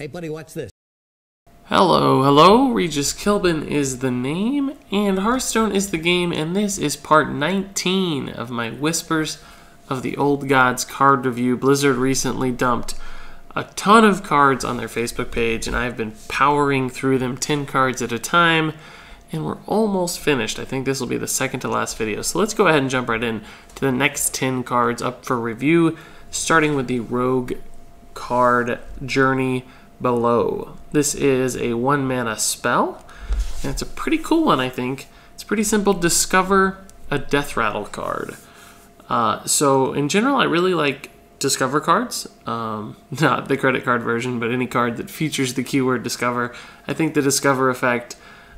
Hey buddy, watch this. Hello, Regis Kilbin is the name, and Hearthstone is the game, and this is part 19 of my Whispers of the Old Gods card review. Blizzard recently dumped a ton of cards on their Facebook page, and I've been powering through them 10 cards at a time, and we're almost finished. I think this will be the second to last video, so let's go ahead and jump right in to the next 10 cards up for review, starting with the Rogue card Journey Below. This is a 1-mana spell, and it's a pretty cool one, I think. It's pretty simple. Discover a Death Rattle card. So in general, I really like Discover cards. Not the credit card version, but any card that features the keyword Discover. I think the Discover effect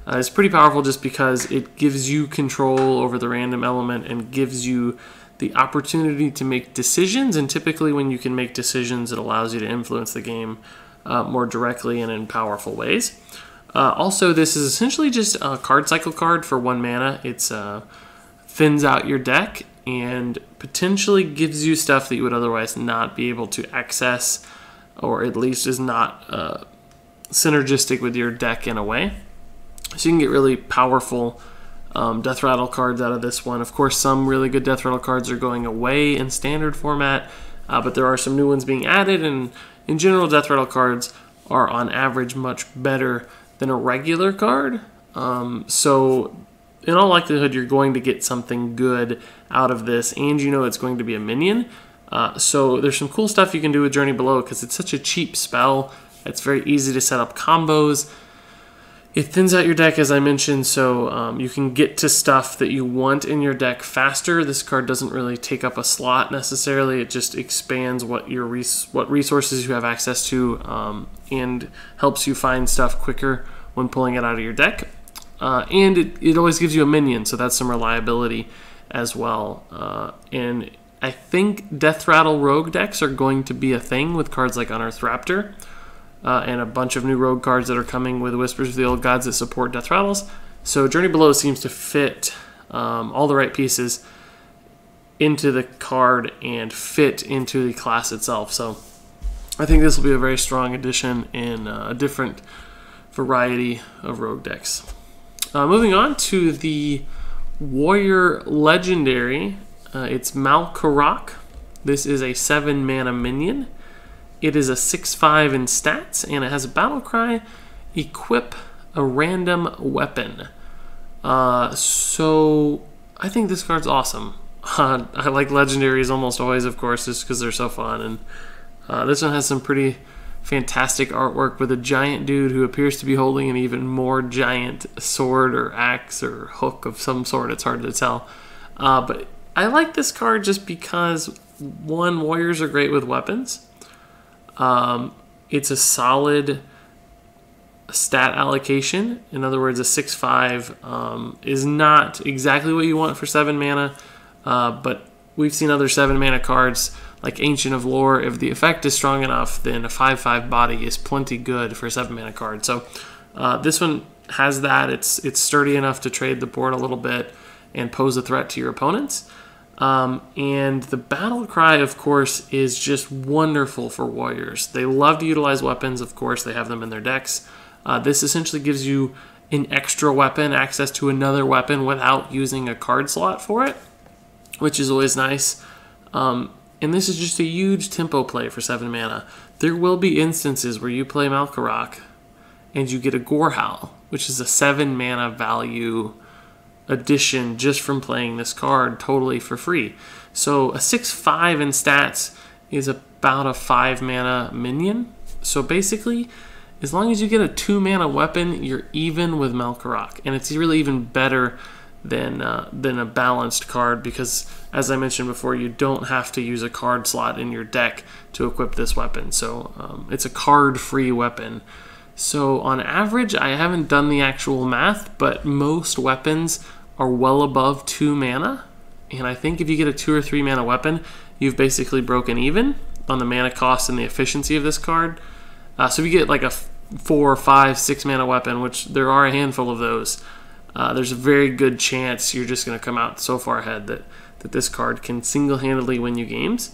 is pretty powerful just because it gives you control over the random element and gives you the opportunity to make decisions, and typically when you can make decisions, it allows you to influence the game more directly and in powerful ways. Also, this is essentially just a card cycle card for 1 mana. It's thins out your deck and potentially gives you stuff that you would otherwise not be able to access, or at least is not synergistic with your deck in a way. So you can get really powerful Death Rattle cards out of this one. Of course, some really good Death Rattle cards are going away in standard format, but there are some new ones being added, and in general, Death Rattle cards are on average much better than a regular card. So in all likelihood, you're going to get something good out of this, and you know it's going to be a minion. So there's some cool stuff you can do with Journey Below because it's such a cheap spell. It's very easy to set up combos. It thins out your deck, as I mentioned, so you can get to stuff that you want in your deck faster. This card doesn't really take up a slot necessarily. It just expands what resources you have access to and helps you find stuff quicker when pulling it out of your deck. And it always gives you a minion, so that's some reliability as well. And I think Death Rattle Rogue decks are going to be a thing with cards like Unearthed Raptor. And a bunch of new rogue cards that are coming with Whispers of the Old Gods that support Death Rattles. So Journey Below seems to fit all the right pieces into the card and fit into the class itself. So I think this will be a very strong addition in a different variety of rogue decks. Moving on to the Warrior Legendary. It's Malkorok. This is a 7-mana minion. It is a 6/5 in stats, and it has a battle cry, equip a random weapon. So I think this card's awesome. I like legendaries almost always, of course, just because they're so fun. And this one has some pretty fantastic artwork with a giant dude who appears to be holding an even more giant sword or axe or hook of some sort. It's hard to tell. But I like this card just because, one, warriors are great with weapons. It's a solid stat allocation. In other words, a 6/5 is not exactly what you want for 7 mana, but we've seen other 7 mana cards like Ancient of Lore. If the effect is strong enough, then a 5/5 body is plenty good for a 7 mana card. So this one has that. It's sturdy enough to trade the board a little bit and pose a threat to your opponents. And the battle cry, of course, is just wonderful for warriors. They love to utilize weapons, of course. They have them in their decks. This essentially gives you an extra weapon, access to another weapon without using a card slot for it, which is always nice. And this is just a huge tempo play for 7 mana. There will be instances where you play Malkorok and you get a Gorehowl, which is a 7 mana value addition just from playing this card totally for free. So a 6/5 in stats is about a 5 mana minion. So basically, as long as you get a 2 mana weapon, you're even with Malkorok, and it's really even better than a balanced card because, as I mentioned before, you don't have to use a card slot in your deck to equip this weapon. So it's a card-free weapon. So on average, I haven't done the actual math, but most weapons are well above 2 mana. And I think if you get a 2 or 3 mana weapon, you've basically broken even on the mana cost and the efficiency of this card. So if you get like a 4, 5, 6 mana weapon, which there are a handful of those, there's a very good chance you're just going to come out so far ahead that this card can single-handedly win you games.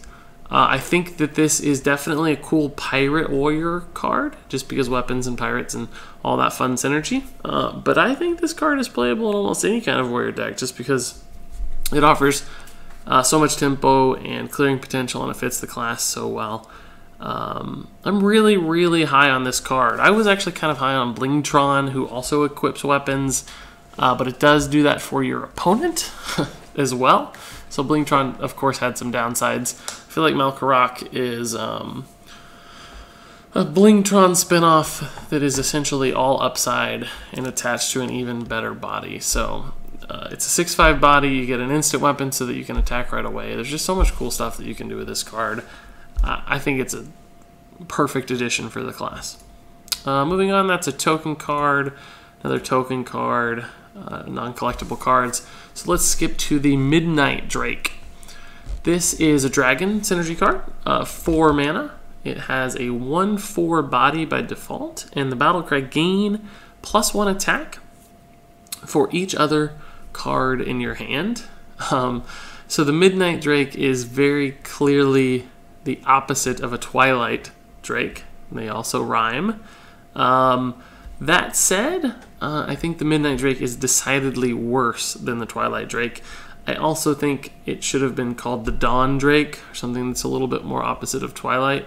I think that this is definitely a cool pirate warrior card, just because weapons and pirates and all that fun synergy. But I think this card is playable in almost any kind of warrior deck, just because it offers so much tempo and clearing potential, and it fits the class so well. I'm really, really high on this card. I was actually kind of high on Blingtron, who also equips weapons, but it does do that for your opponent as well. So Blingtron, of course, had some downsides. I feel like Malkorok is a Blingtron spinoff that is essentially all upside and attached to an even better body. So it's a 6/5 body. You get an instant weapon so that you can attack right away. There's just so much cool stuff that you can do with this card. I think it's a perfect addition for the class. Moving on, that's a token card, another token card, non-collectible cards. So let's skip to the Midnight Drake. This is a dragon synergy card, 4 mana. It has a 1/4 body by default, and the battle cry gain +1 attack for each other card in your hand. So the Midnight Drake is very clearly the opposite of a Twilight Drake. They also rhyme. That said, I think the Midnight Drake is decidedly worse than the Twilight Drake. I also think it should have been called the Dawn Drake, or something that's a little bit more opposite of Twilight.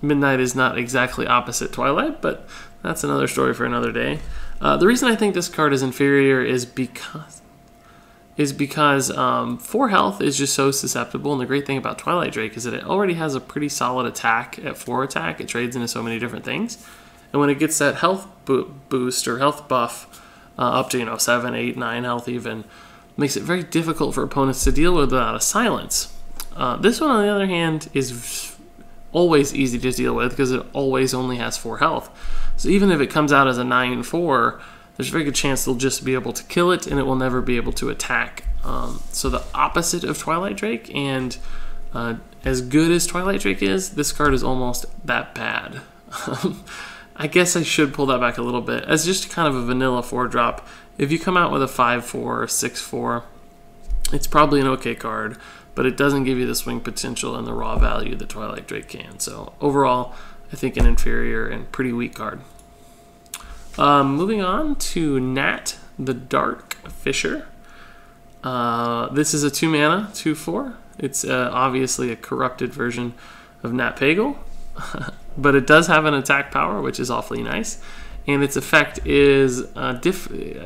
Midnight is not exactly opposite Twilight, but that's another story for another day. The reason I think this card is inferior is because 4 health is just so susceptible, and the great thing about Twilight Drake is that it already has a pretty solid attack at 4 attack. It trades into so many different things, and when it gets that health boost or health buff up to 7, 8, 9 health even, makes it very difficult for opponents to deal with without a silence. This one, on the other hand, is always easy to deal with because it always only has 4 health. So even if it comes out as a 9/4, there's a very good chance they'll just be able to kill it, and it will never be able to attack. So the opposite of Twilight Drake, and as good as Twilight Drake is, this card is almost that bad. I guess I should pull that back a little bit. As just kind of a vanilla 4-drop, if you come out with a 5/4 or 6/4, it's probably an okay card, but it doesn't give you the swing potential and the raw value that Twilight Drake can. So overall, I think an inferior and pretty weak card. Moving on to Nat, the Darkfisher. This is a 2 mana, 2/4. It's obviously a corrupted version of Nat Pagal, but it does have an attack power, which is awfully nice. And its effect is, I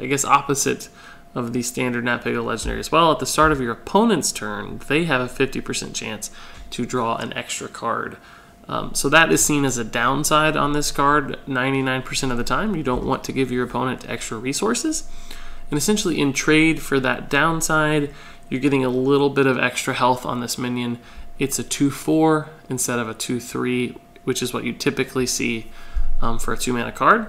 guess, opposite of the standard Nat Pagal legendary as well. At the start of your opponent's turn, they have a 50% chance to draw an extra card. So that is seen as a downside on this card 99% of the time. You don't want to give your opponent extra resources. And essentially in trade for that downside, you're getting a little bit of extra health on this minion. It's a 2/4 instead of a 2/3, which is what you typically see for a 2 mana card.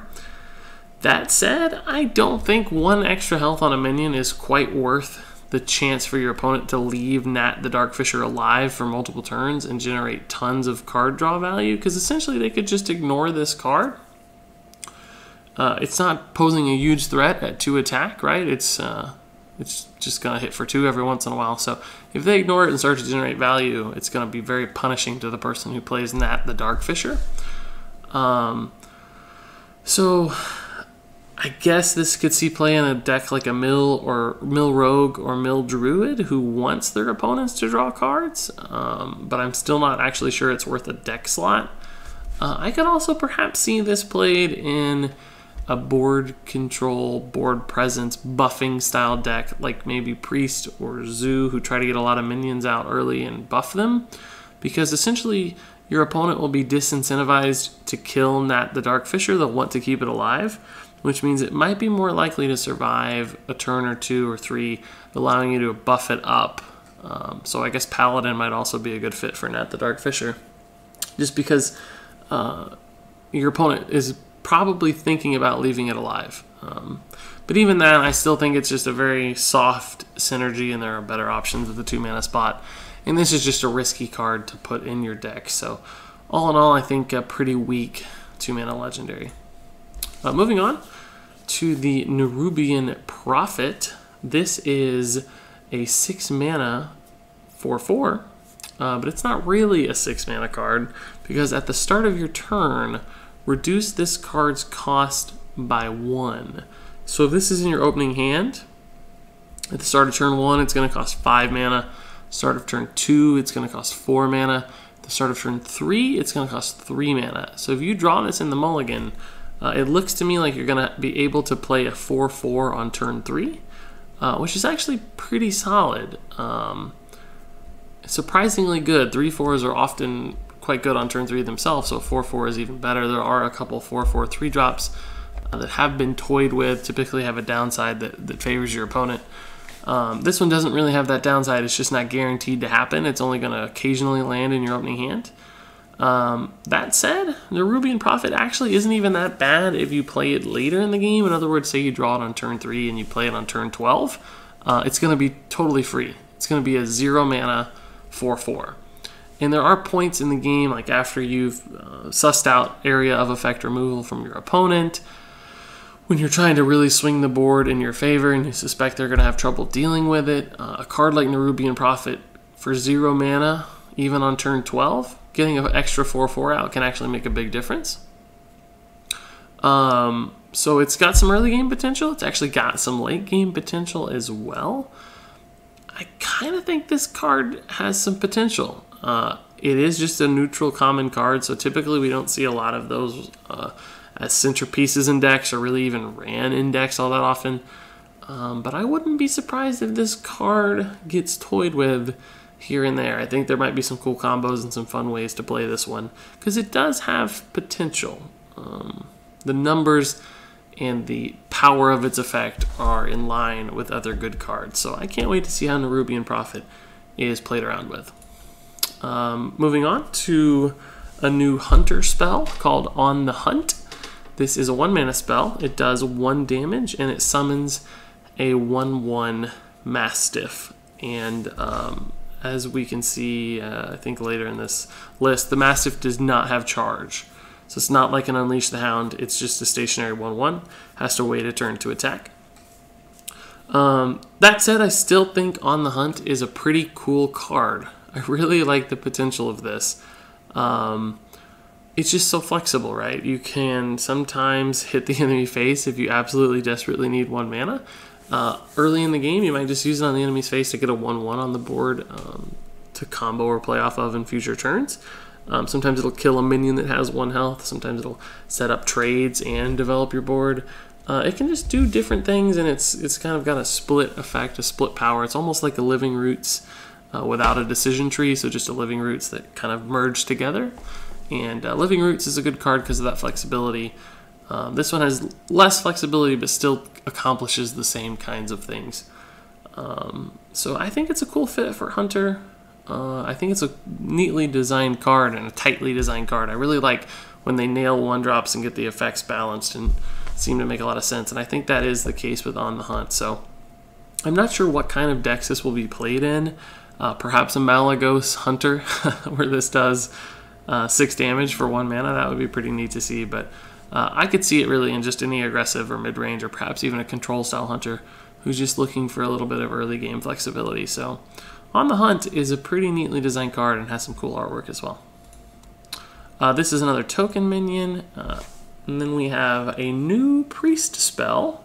That said, I don't think 1 extra health on a minion is quite worth the chance for your opponent to leave Nat the Darkfisher alive for multiple turns and generate tons of card draw value, because essentially they could just ignore this card. It's not posing a huge threat at 2 attack, right? It's just going to hit for 2 every once in a while. So if they ignore it and start to generate value, it's going to be very punishing to the person who plays Nat the Darkfisher. So I guess this could see play in a deck like a Mill Rogue or Mill Druid who wants their opponents to draw cards, but I'm still not actually sure it's worth a deck slot. I could also perhaps see this played in a board control, board presence, buffing style deck, like maybe Priest or Zoo, who try to get a lot of minions out early and buff them, because essentially your opponent will be disincentivized to kill Nat the Darkfisher. They'll want to keep it alive, which means it might be more likely to survive a turn or 2 or 3, allowing you to buff it up. So I guess Paladin might also be a good fit for Nat the Darkfisher, just because your opponent is probably thinking about leaving it alive. But even then, I still think it's just a very soft synergy, and there are better options at the 2 mana spot. And this is just a risky card to put in your deck. So all in all, I think a pretty weak 2 mana legendary. Moving on to the Nerubian Prophet. This is a 6 mana 4/4 but it's not really a 6 mana card because at the start of your turn, reduce this card's cost by 1. So if this is in your opening hand, at the start of turn 1, it's going to cost 5 mana. Start of turn 2, it's going to cost 4 mana. At the start of turn 3, it's going to cost 3 mana. So if you draw this in the mulligan, it looks to me like you're going to be able to play a 4/4 on turn 3, which is actually pretty solid. Surprisingly good. 3/4s are often quite good on turn 3 themselves, so 4/4 is even better. There are a couple 4/4 3-drops that have been toyed with, typically have a downside that favors your opponent. This one doesn't really have that downside. It's just not guaranteed to happen. It's only going to occasionally land in your opening hand. That said, Nerubian Prophet actually isn't even that bad if you play it later in the game. In other words, say you draw it on turn 3 and you play it on turn 12. It's going to be totally free. It's going to be a 0 mana 4/4. And there are points in the game, like after you've sussed out area of effect removal from your opponent, when you're trying to really swing the board in your favor and you suspect they're going to have trouble dealing with it. A card like Nerubian Prophet for 0 mana, even on turn 12, getting an extra 4/4 out can actually make a big difference. So it's got some early game potential. It's actually got some late game potential as well. I kind of think this card has some potential. It is just a neutral common card, so typically we don't see a lot of those as centerpieces in decks or really even ran in decks all that often. But I wouldn't be surprised if this card gets toyed with here and there. I think there might be some cool combos and some fun ways to play this one because it does have potential. The numbers and the power of its effect are in line with other good cards. So I can't wait to see how Nerubian Prophet is played around with. Moving on to a new Hunter spell called On the Hunt. This is a 1 mana spell. It does 1 damage and it summons a 1/1 Mastiff. And as we can see, I think later in this list, the Mastiff does not have charge. So it's not like an Unleash the Hound. It's just a stationary 1/1. Has to wait a turn to attack. That said, I still think On the Hunt is a pretty cool card. I really like the potential of this. It's just so flexible, right? You can sometimes hit the enemy face if you absolutely desperately need 1 mana. Early in the game, you might just use it on the enemy's face to get a 1/1 on the board to combo or play off of in future turns. Sometimes it'll kill a minion that has 1 health. Sometimes it'll set up trades and develop your board. It can just do different things, and it's kind of got a split effect, a split power. It's almost like a Living Roots without a decision tree, so just a Living Roots that kind of merge together. And Living Roots is a good card because of that flexibility. This one has less flexibility, but still accomplishes the same kinds of things. So I think it's a cool fit for Hunter. I think it's a neatly designed card and a tightly designed card. I really like when they nail 1-drops and get the effects balanced and seem to make a lot of sense. And I think that is the case with On the Hunt. So I'm not sure what kind of decks this will be played in. Perhaps a Malagos Hunter where this does 6 damage for 1 mana. That would be pretty neat to see. But I could see it really in just any aggressive or mid-range or perhaps even a control style Hunter who's just looking for a little bit of early game flexibility. So On the Hunt is a pretty neatly designed card and has some cool artwork as well. This is another token minion. And then we have a new Priest spell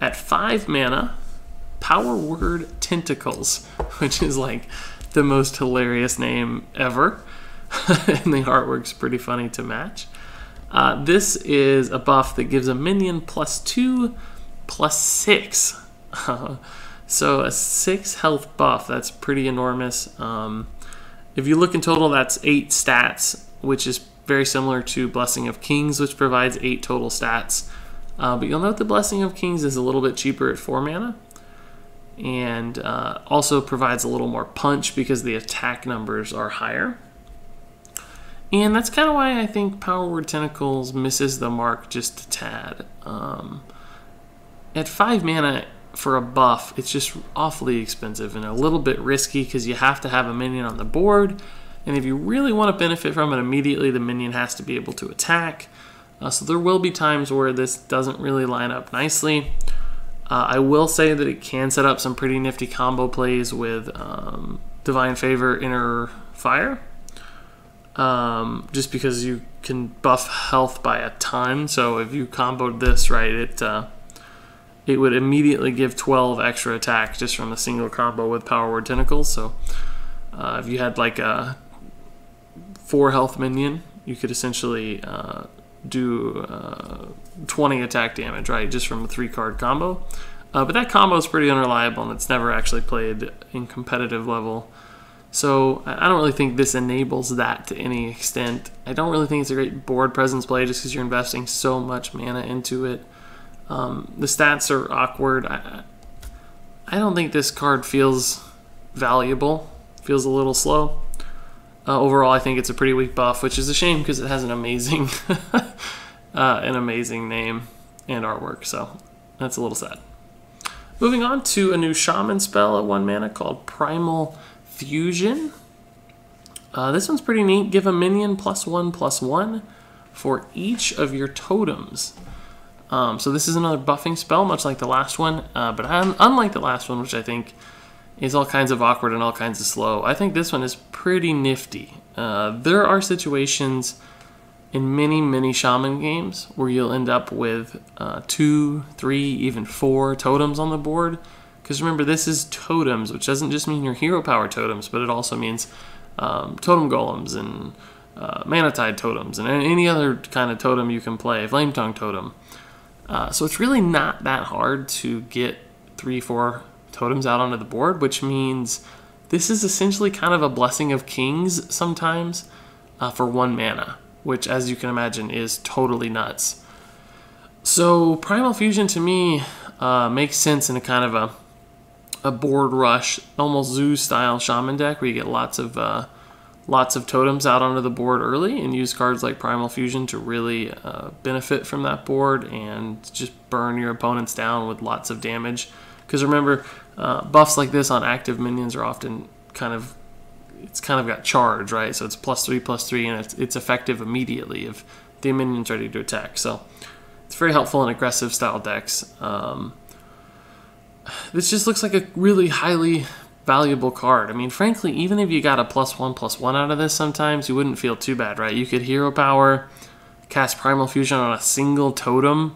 at 5 mana, Power Word Tentacles, which is like the most hilarious name ever. And the artwork's pretty funny to match. This is a buff that gives a minion +2, +6. So a 6 health buff, that's pretty enormous. If you look in total, that's 8 stats, which is very similar to Blessing of Kings, which provides 8 total stats. But you'll note the Blessing of Kings is a little bit cheaper at 4 mana. And also provides a little more punch because the attack numbers are higher. And that's kind of why I think Power Word Tentacles misses the mark just a tad. At 5 mana for a buff, it's just awfully expensive and a little bit risky because you have to have a minion on the board. And if you really want to benefit from it immediately, the minion has to be able to attack. So there will be times where this doesn't really line up nicely. I will say that it can set up some pretty nifty combo plays with Divine Favor, Inner Fire. Just because you can buff health by a ton. So if you comboed this right, it would immediately give 12 extra attack just from a single combo with Power Word Tentacles. So if you had like a 4 health minion, you could essentially do 20 attack damage, right, just from a 3-card combo. But that combo is pretty unreliable, and it's never actually played in competitive level. So I don't really think this enables that to any extent. I don't really think it's a great board presence play just because you're investing so much mana into it. The stats are awkward. I don't think this card feels valuable. Feels a little slow. Overall, I think it's a pretty weak buff, which is a shame because it has an amazing, name and artwork. So that's a little sad. Moving on to a new Shaman spell at 1 mana called Primal Fusion. This one's pretty neat. Give a minion +1/+1 for each of your totems. So this is another buffing spell, much like the last one, but unlike the last one, which I think is all kinds of awkward and all kinds of slow, I think this one is pretty nifty. There are situations in many Shaman games where you'll end up with 2, 3, even 4 totems on the board. Because remember, this is totems, which doesn't just mean your hero power totems, but it also means totem golems and mana tide totems and any other kind of totem you can play, flame tongue totem. So it's really not that hard to get 3, 4 totems out onto the board, which means this is essentially kind of a Blessing of Kings sometimes for 1 mana, which, as you can imagine, is totally nuts. So Primal Fusion to me makes sense in a kind of a board rush, almost zoo-style Shaman deck where you get lots of totems out onto the board early and use cards like Primal Fusion to really benefit from that board and just burn your opponents down with lots of damage. Because remember, buffs like this on active minions are often kind of got charge, right? So it's +3/+3, and it's effective immediately if the minion's ready to attack. So it's very helpful in aggressive style decks. This just looks like a really highly valuable card. I mean, frankly, even if you got a +1/+1 out of this sometimes, you wouldn't feel too bad, right? You could hero power, cast Primal Fusion on a single totem,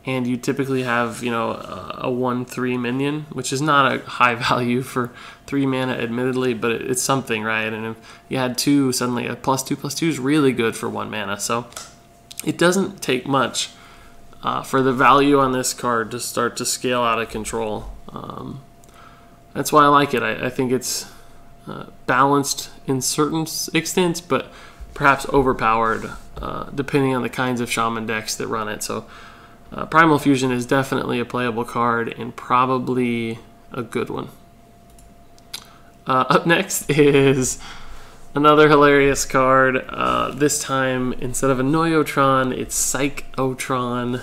and you typically have, a 1/3 minion, which is not a high value for 3 mana, admittedly, but it's something, right? And if you had 2, suddenly a +2/+2 is really good for 1 mana. So it doesn't take much for the value on this card to start to scale out of control. That's why I like it. I think it's balanced in certain extents, but perhaps overpowered depending on the kinds of Shaman decks that run it. So Primal Fusion is definitely a playable card and probably a good one. Up next is another hilarious card. This time, instead of a Psychotron, it's Psych-o-Tron.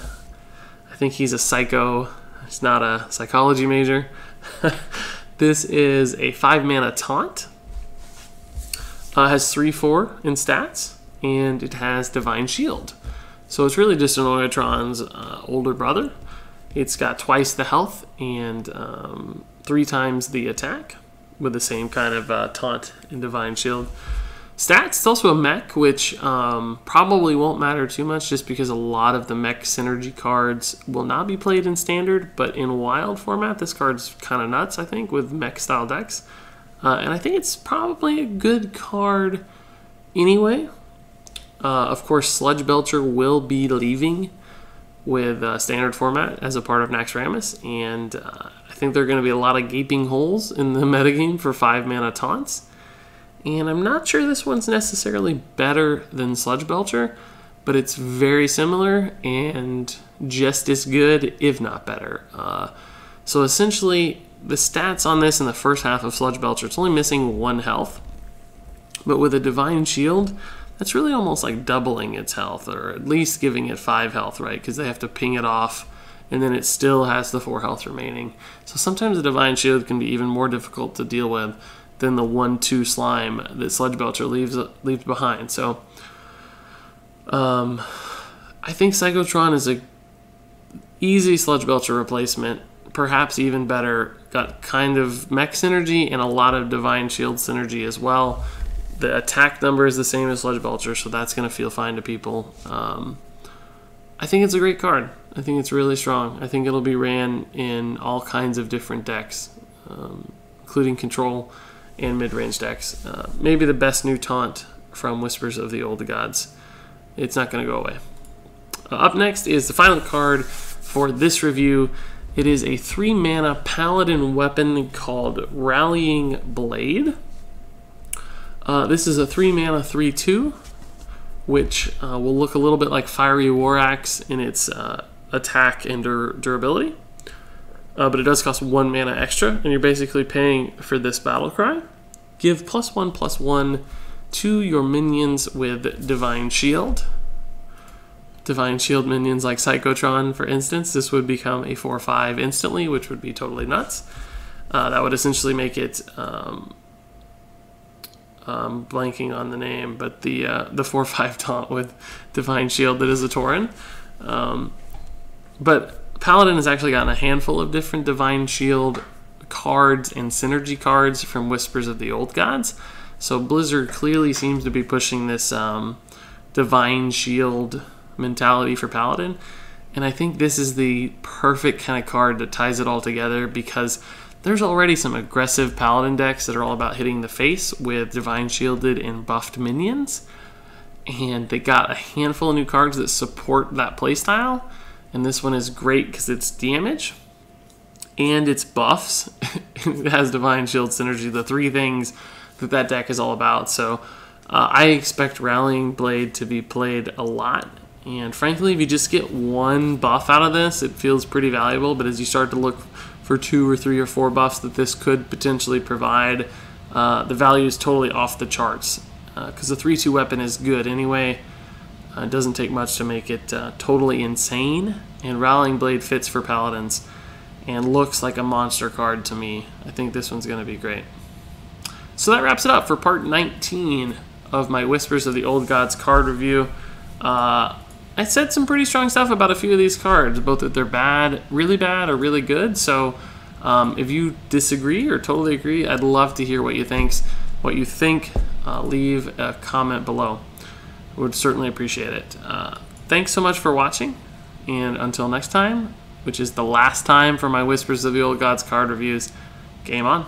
I think he's a psycho. He's not a psychology major. This is a 5 mana taunt. Has 3/4 in stats, and it has Divine Shield. So it's really just an Psychotron's older brother. It's got twice the health and 3 times the attack with the same kind of taunt and Divine Shield. Stats, it's also a mech, which probably won't matter too much just because a lot of the mech synergy cards will not be played in standard, but in wild format, this card's kind of nuts, I think, with mech style decks. And I think it's probably a good card anyway. Of course, Sludge Belcher will be leaving with standard format as a part of Naxxramas, and I think there are going to be a lot of gaping holes in the metagame for 5 mana taunts. And I'm not sure this one's necessarily better than Sludge Belcher, but it's very similar and just as good, if not better. So essentially, the stats on this in the first half of Sludge Belcher, it's only missing 1 health. But with a Divine Shield, that's really almost like doubling its health, or at least giving it 5 health, right? Because they have to ping it off, and then it still has the 4 health remaining. So sometimes a Divine Shield can be even more difficult to deal with than the 1/2 slime that Sludge Belcher leaves behind. So I think Psychotron is a easy Sludge Belcher replacement, perhaps even better got kind of mech synergy and a lot of Divine Shield synergy as well. The attack number is the same as Sludge Belcher, so that's going to feel fine to people. I think it's a great card. I think it's really strong. I think it'll be ran in all kinds of different decks, including control and mid-range decks. Maybe the best new taunt from Whispers of the Old Gods. It's not going to go away. Up next is the final card for this review. It is a 3-mana paladin weapon called Rallying Blade. This is a 3-mana 3/2, which will look a little bit like Fiery War Axe in its attack and durability. But it does cost 1 mana extra, and you're basically paying for this battle cry. Give +1/+1 to your minions with Divine Shield. Divine Shield minions like Psychotron, for instance, this would become a 4/5 instantly, which would be totally nuts. That would essentially make it, blanking on the name, but the 4/5 taunt with Divine Shield that is a Tauren. But Paladin has actually gotten a handful of different Divine Shield cards and synergy cards from Whispers of the Old Gods. So Blizzard clearly seems to be pushing this Divine Shield mentality for Paladin. And I think this is the perfect kind of card that ties it all together, because there's already some aggressive Paladin decks that are all about hitting the face with Divine Shielded and buffed minions. And they got a handful of new cards that support that playstyle. And this one is great because it's damage and it's buffs. It has Divine Shield synergy, the 3 things that deck is all about. So I expect Rallying Blade to be played a lot. And frankly, if you just get 1 buff out of this, it feels pretty valuable. But as you start to look for 2 or 3 or 4 buffs that this could potentially provide, the value is totally off the charts. Because the 3/2 weapon is good anyway. It doesn't take much to make it totally insane. And Rallying Blade fits for Paladins and looks like a monster card to me. I think this one's going to be great. So that wraps it up for part 19 of my Whispers of the Old Gods card review. I said some pretty strong stuff about a few of these cards, both that they're bad, or really good. So if you disagree or totally agree, I'd love to hear what you think. Leave a comment below. I would certainly appreciate it. Thanks so much for watching, and until next time, which is the last time for my Whispers of the Old Gods card reviews, game on.